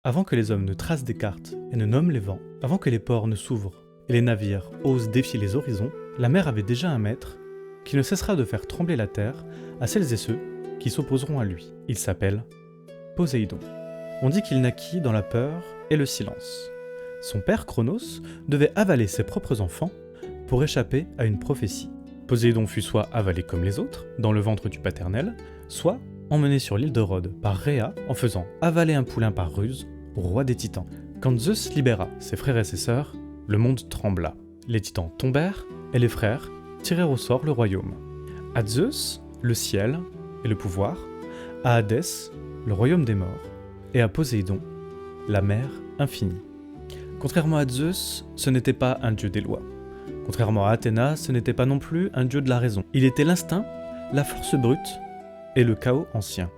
Avant que les hommes ne tracent des cartes et ne nomment les vents, avant que les ports ne s'ouvrent et les navires osent défier les horizons, la mer avait déjà un maître qui ne cessera de faire trembler la terre à celles et ceux qui s'opposeront à lui. Il s'appelle Poséidon. On dit qu'il naquit dans la peur et le silence. Son père Cronos devait avaler ses propres enfants pour échapper à une prophétie. Poséidon fut soit avalé comme les autres, dans le ventre du paternel, soit emmené sur l'île de Rhodes par Rhéa en faisant avaler un poulain par ruse au roi des titans. Quand Zeus libéra ses frères et ses sœurs, le monde trembla. Les titans tombèrent et les frères tirèrent au sort le royaume. À Zeus, le ciel et le pouvoir, à Hadès, le royaume des morts, et à Poséidon, la mer infinie. Contrairement à Zeus, ce n'était pas un dieu des lois. Contrairement à Athéna, ce n'était pas non plus un dieu de la raison. Il était l'instinct, la force brute et le chaos ancien.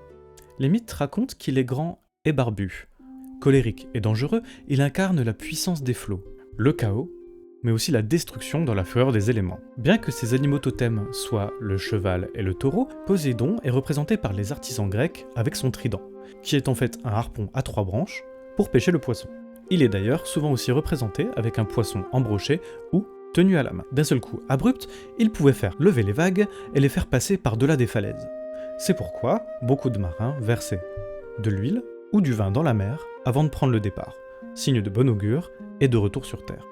Les mythes racontent qu'il est grand et barbu. Colérique et dangereux, il incarne la puissance des flots, le chaos, mais aussi la destruction dans la fureur des éléments. Bien que ces animaux totems soient le cheval et le taureau, Poséidon est représenté par les artisans grecs avec son trident, qui est en fait un harpon à 3 branches pour pêcher le poisson. Il est d'ailleurs souvent aussi représenté avec un poisson embroché ou tenu à la main. D'un seul coup abrupt, il pouvait faire lever les vagues et les faire passer par-delà des falaises. C'est pourquoi beaucoup de marins versaient de l'huile ou du vin dans la mer avant de prendre le départ, signe de bon augure et de retour sur terre.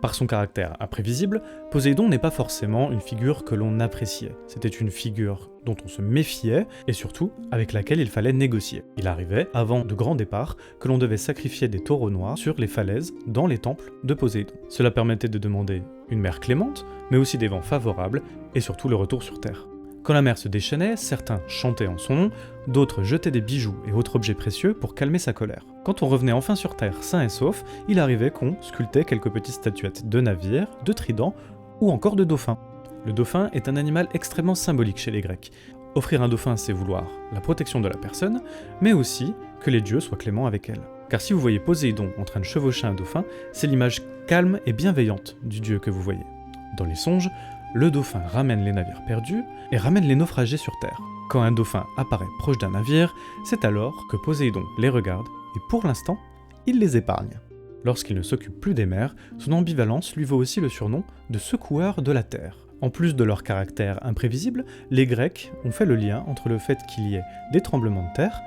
Par son caractère imprévisible, Poséidon n'est pas forcément une figure que l'on appréciait. C'était une figure dont on se méfiait et surtout avec laquelle il fallait négocier. Il arrivait, avant de grands départs, que l'on devait sacrifier des taureaux noirs sur les falaises dans les temples de Poséidon. Cela permettait de demander une mer clémente, mais aussi des vents favorables et surtout le retour sur terre. Quand la mer se déchaînait, certains chantaient en son nom, d'autres jetaient des bijoux et autres objets précieux pour calmer sa colère. Quand on revenait enfin sur terre sain et sauf, il arrivait qu'on sculptait quelques petites statuettes de navires, de tridents ou encore de dauphins. Le dauphin est un animal extrêmement symbolique chez les Grecs. Offrir un dauphin, c'est vouloir la protection de la personne, mais aussi que les dieux soient cléments avec elle. Car si vous voyez Poséidon en train de chevaucher un dauphin, c'est l'image calme et bienveillante du dieu que vous voyez. Dans les songes, le dauphin ramène les navires perdus et ramène les naufragés sur terre. Quand un dauphin apparaît proche d'un navire, c'est alors que Poséidon les regarde et pour l'instant, il les épargne. Lorsqu'il ne s'occupe plus des mers, son ambivalence lui vaut aussi le surnom de secoueur de la terre. En plus de leur caractère imprévisible, les Grecs ont fait le lien entre le fait qu'il y ait des tremblements de terre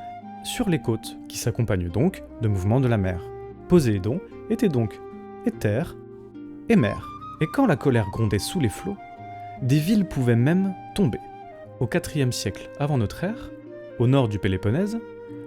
sur les côtes, qui s'accompagnent donc de mouvements de la mer. Poséidon était donc et terre et mer. Et quand la colère grondait sous les flots, des villes pouvaient même tomber. Au IVe siècle avant notre ère, au nord du Péloponnèse,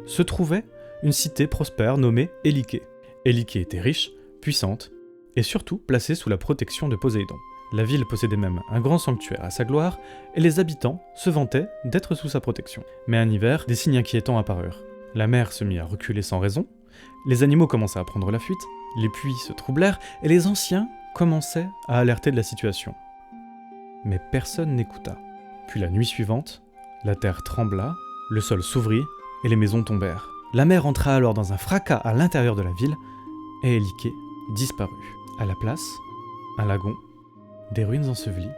se trouvait une cité prospère nommée Éliké. Éliké était riche, puissante, et surtout placée sous la protection de Poséidon. La ville possédait même un grand sanctuaire à sa gloire, et les habitants se vantaient d'être sous sa protection. Mais un hiver, des signes inquiétants apparurent. La mer se mit à reculer sans raison, les animaux commençaient à prendre la fuite, les puits se troublèrent, et les anciens commençaient à alerter de la situation. Mais personne n'écouta. Puis la nuit suivante, la terre trembla, le sol s'ouvrit et les maisons tombèrent. La mer entra alors dans un fracas à l'intérieur de la ville et Éliké disparut. À la place, un lagon, des ruines ensevelies,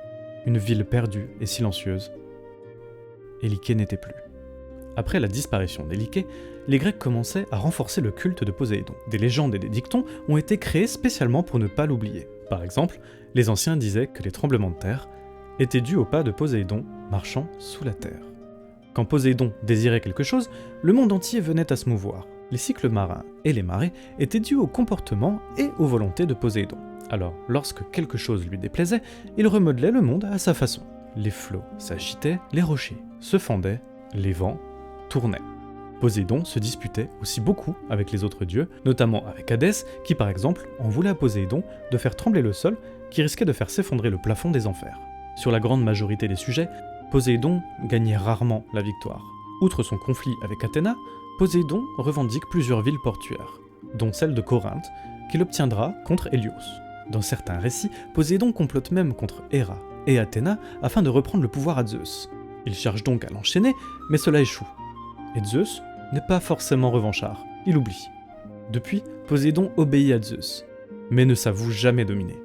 une ville perdue et silencieuse. Éliké n'était plus. Après la disparition d'Éliké, les Grecs commençaient à renforcer le culte de Poséidon. Des légendes et des dictons ont été créés spécialement pour ne pas l'oublier. Par exemple, les anciens disaient que les tremblements de terre étaient dus au pas de Poséidon marchant sous la terre. Quand Poséidon désirait quelque chose, le monde entier venait à se mouvoir. Les cycles marins et les marées étaient dus au comportement et aux volontés de Poséidon. Alors, lorsque quelque chose lui déplaisait, il remodelait le monde à sa façon. Les flots s'agitaient, les rochers se fendaient, les vents tournaient. Poséidon se disputait aussi beaucoup avec les autres dieux, notamment avec Hadès, qui par exemple en voulait à Poséidon de faire trembler le sol, qui risquait de faire s'effondrer le plafond des enfers. Sur la grande majorité des sujets, Poséidon gagnait rarement la victoire. Outre son conflit avec Athéna, Poséidon revendique plusieurs villes portuaires, dont celle de Corinthe, qu'il obtiendra contre Hélios. Dans certains récits, Poséidon complote même contre Héra et Athéna afin de reprendre le pouvoir à Zeus. Il cherche donc à l'enchaîner, mais cela échoue. Et Zeus n'est pas forcément revanchard, il oublie. Depuis, Poséidon obéit à Zeus, mais ne s'avoue jamais dominer.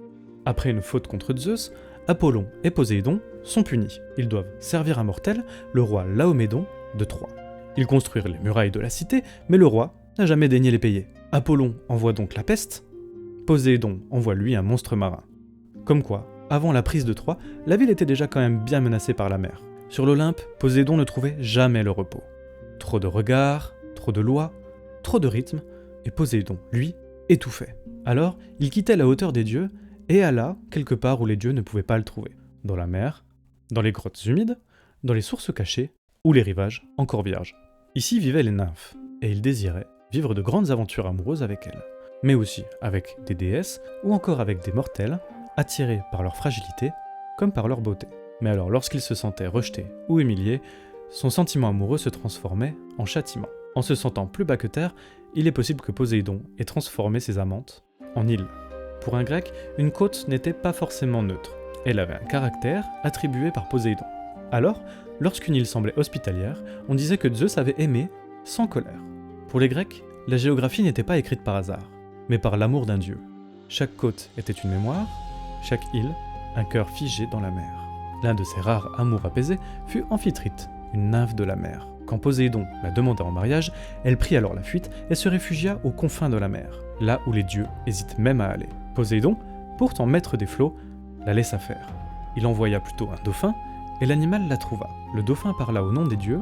Après une faute contre Zeus, Apollon et Poséidon sont punis. Ils doivent servir un mortel, le roi Laomédon de Troie. Ils construirent les murailles de la cité, mais le roi n'a jamais daigné les payer. Apollon envoie donc la peste, Poséidon envoie lui un monstre marin. Comme quoi, avant la prise de Troie, la ville était déjà quand même bien menacée par la mer. Sur l'Olympe, Poséidon ne trouvait jamais le repos. Trop de regards, trop de lois, trop de rythme, et Poséidon, lui, étouffait. Alors, il quittait la hauteur des dieux et alla quelque part où les dieux ne pouvaient pas le trouver. Dans la mer, dans les grottes humides, dans les sources cachées, ou les rivages encore vierges. Ici vivaient les nymphes, et il désirait vivre de grandes aventures amoureuses avec elles, mais aussi avec des déesses ou encore avec des mortels, attirés par leur fragilité comme par leur beauté. Mais alors lorsqu'il se sentait rejeté ou humilié, son sentiment amoureux se transformait en châtiment. En se sentant plus bas que terre, il est possible que Poséidon ait transformé ses amantes en îles. Pour un grec, une côte n'était pas forcément neutre. Elle avait un caractère attribué par Poséidon. Alors, lorsqu'une île semblait hospitalière, on disait que Zeus avait aimé sans colère. Pour les Grecs, la géographie n'était pas écrite par hasard, mais par l'amour d'un dieu. Chaque côte était une mémoire, chaque île, un cœur figé dans la mer. L'un de ces rares amours apaisés fut Amphitrite, une nymphe de la mer. Quand Poséidon la demanda en mariage, elle prit alors la fuite et se réfugia aux confins de la mer, là où les dieux hésitent même à aller. Poséidon, pourtant maître des flots, la laissa faire. Il envoya plutôt un dauphin, et l'animal la trouva. Le dauphin parla au nom des dieux,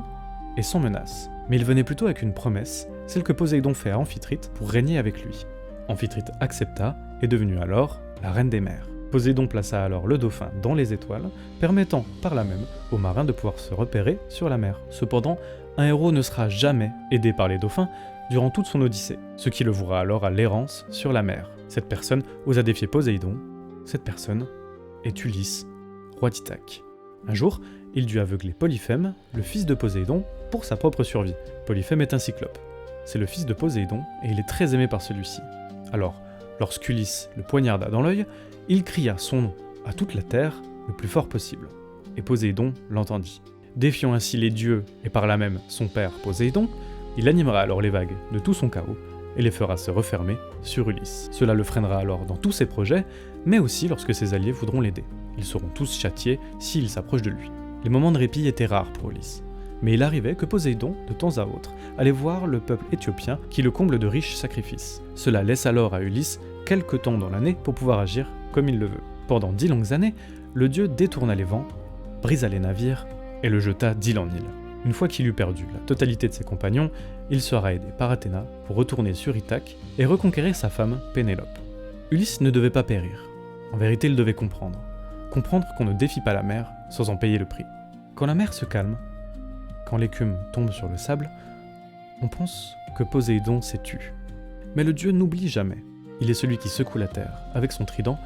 et sans menace. Mais il venait plutôt avec une promesse, celle que Poséidon fait à Amphitrite pour régner avec lui. Amphitrite accepta, et devenue alors la reine des mers. Poséidon plaça alors le dauphin dans les étoiles, permettant par là même aux marins de pouvoir se repérer sur la mer. Cependant, un héros ne sera jamais aidé par les dauphins durant toute son odyssée, ce qui le vouera alors à l'errance sur la mer. Cette personne osa défier Poséidon. Cette personne est Ulysse, roi d'Ithaque. Un jour, il dut aveugler Polyphème, le fils de Poséidon, pour sa propre survie. Polyphème est un cyclope. C'est le fils de Poséidon et il est très aimé par celui-ci. Alors, lorsqu'Ulysse le poignarda dans l'œil, il cria son nom à toute la terre le plus fort possible. Et Poséidon l'entendit. Défiant ainsi les dieux et par là même son père Poséidon, il animera alors les vagues de tout son chaos et les fera se refermer sur Ulysse. Cela le freinera alors dans tous ses projets, mais aussi lorsque ses alliés voudront l'aider. Ils seront tous châtiés s'il s'approche de lui. Les moments de répit étaient rares pour Ulysse, mais il arrivait que Poséidon, de temps à autre, allait voir le peuple éthiopien qui le comble de riches sacrifices. Cela laisse alors à Ulysse quelque temps dans l'année pour pouvoir agir comme il le veut. Pendant 10 longues années, le dieu détourna les vents, brisa les navires et le jeta d'île en île. Une fois qu'il eut perdu la totalité de ses compagnons, il sera aidé par Athéna pour retourner sur Ithaque et reconquérir sa femme Pénélope. Ulysse ne devait pas périr. En vérité, il devait comprendre qu'on ne défie pas la mer sans en payer le prix. Quand la mer se calme, quand l'écume tombe sur le sable, on pense que Poséidon s'est tu. Mais le dieu n'oublie jamais. Il est celui qui secoue la terre avec son trident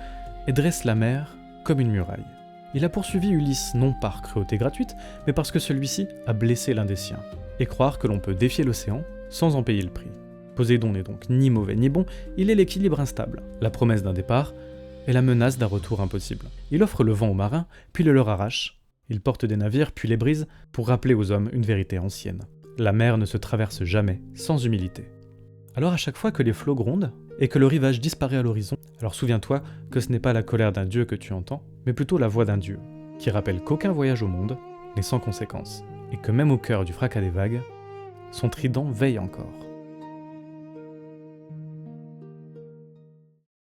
et dresse la mer comme une muraille. Il a poursuivi Ulysse non par cruauté gratuite, mais parce que celui-ci a blessé l'un des siens, et croire que l'on peut défier l'océan sans en payer le prix. Poséidon n'est donc ni mauvais ni bon, il est l'équilibre instable, la promesse d'un départ et la menace d'un retour impossible. Il offre le vent aux marins, puis le leur arrache. Il porte des navires, puis les brise, pour rappeler aux hommes une vérité ancienne. La mer ne se traverse jamais sans humilité. Alors à chaque fois que les flots grondent, et que le rivage disparaît à l'horizon, alors souviens-toi que ce n'est pas la colère d'un dieu que tu entends, mais plutôt la voix d'un dieu, qui rappelle qu'aucun voyage au monde n'est sans conséquence, et que même au cœur du fracas des vagues, son trident veille encore.